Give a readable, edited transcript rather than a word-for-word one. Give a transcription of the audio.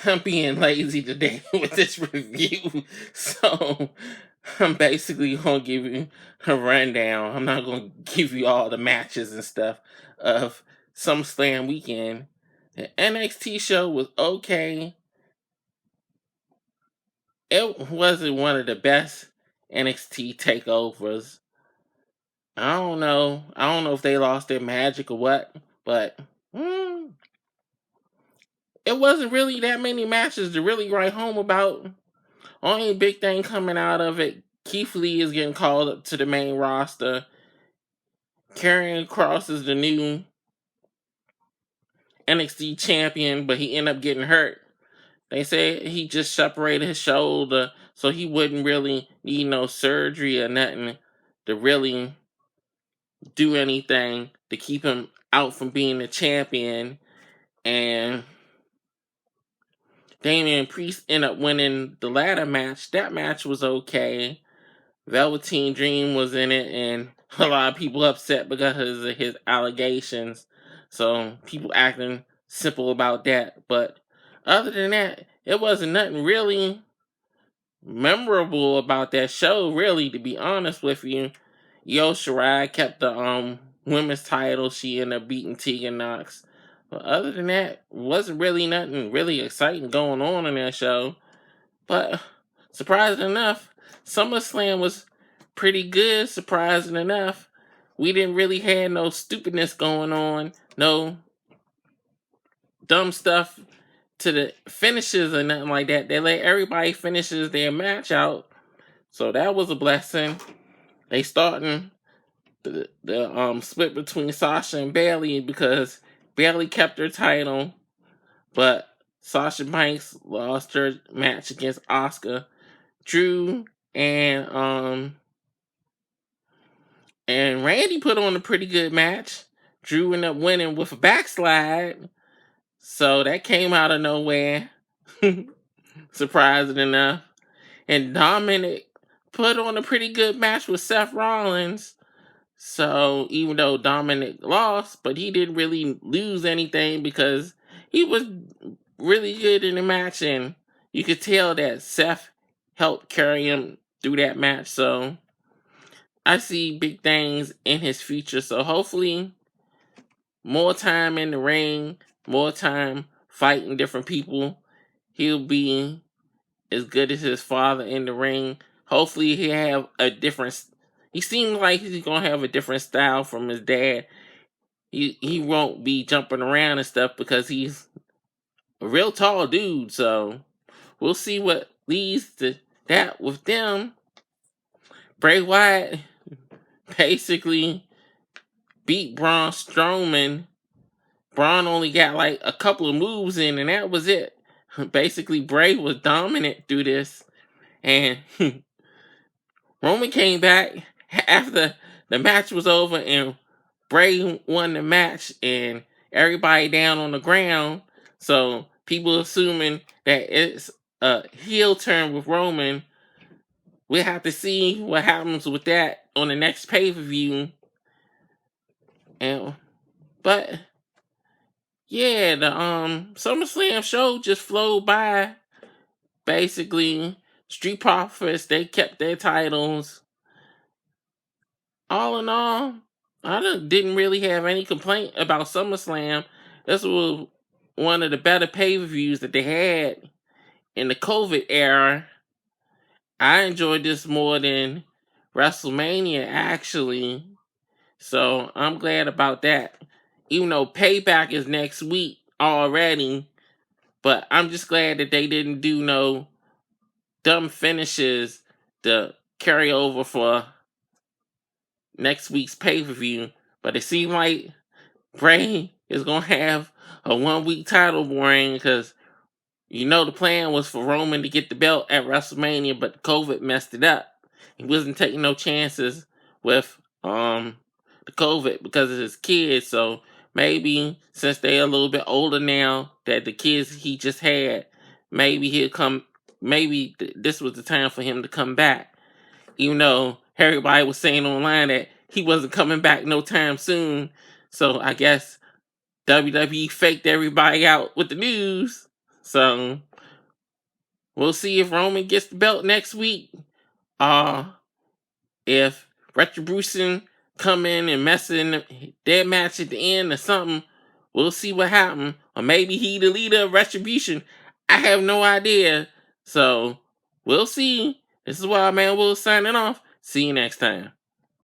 I'm being lazy today with this review, so I'm basically gonna give you a rundown. I'm not gonna give you all the matches and stuff of SummerSlam weekend. The NXT show was okay. It wasn't one of the best NXT takeovers. I don't know if they lost their magic or what, but mm, it wasn't really that many matches to really write home about. Only big thing coming out of it, Keith Lee is getting called up to the main roster. Karrion Kross is the new NXT champion, but he ended up getting hurt. They say he just separated his shoulder, so he wouldn't really need no surgery or nothing to really do anything to keep him out from being the champion. And Damian Priest ended up winning the ladder match. That match was okay. Velveteen Dream was in it, and a lot of people upset because of his allegations. So people acting simple about that. But other than that, it wasn't nothing really memorable about that show, really, to be honest with you. Io Shirai kept the women's title. She ended up beating Tegan Knox. But other than that, wasn't really nothing really exciting going on in that show. But surprising enough, SummerSlam was pretty good, surprising enough. We didn't really have no stupidness going on, no dumb stuff to the finishes or nothing like that. They let everybody finishes their match out. So that was a blessing. They starting the split between Sasha and Bayley because Bayley kept her title, but Sasha Banks lost her match against Asuka. Drew and Randy put on a pretty good match. Drew ended up winning with a backslide, so that came out of nowhere. Surprising enough. And Dominic put on a pretty good match with Seth Rollins. So even though Dominic lost, but he didn't really lose anything because he was really good in the match, and you could tell that Seth helped carry him through that match. So I see big things in his future. So hopefully, more time in the ring, more time fighting different people. He'll be as good as his father in the ring. Hopefully, he'll have a different. He seems like he's gonna have a different style from his dad. He won't be jumping around and stuff because he's a real tall dude. So we'll see what leads to that with them. Bray Wyatt basically beat Braun Strowman. Braun only got like a couple of moves in, and that was it. Basically, Bray was dominant through this, and Roman came back after the match was over, and Bray won the match, and everybody down on the ground. So people assuming that it's a heel turn with Roman. We'll have to see what happens with that on the next pay-per-view. And but yeah, the SummerSlam show just flowed by. Basically, Street Profits, they kept their titles. All in all, didn't really have any complaint about SummerSlam. This was one of the better pay-per-views that they had in the COVID era. I enjoyed this more than WrestleMania, actually. So I'm glad about that. Even though Payback is next week already, but I'm just glad that they didn't do no dumb finishes to carry over for next week's pay-per-view. But it seemed like Bray is going to have a 1 week title reign because the plan was for Roman to get the belt at WrestleMania, but COVID messed it up. He wasn't taking no chances with the COVID because of his kids. So maybe since they're a little bit older now, that the kids he just had, maybe he'll come. Maybe this was the time for him to come back. Even though everybody was saying online that he wasn't coming back no time soon. So I guess WWE faked everybody out with the news. So we'll see if Roman gets the belt next week. If Retribution come in and mess in their match at the end or something, we'll see what happens. Or maybe he the leader of Retribution. I have no idea. So we'll see. This is Wildman Will signing off. See you next time.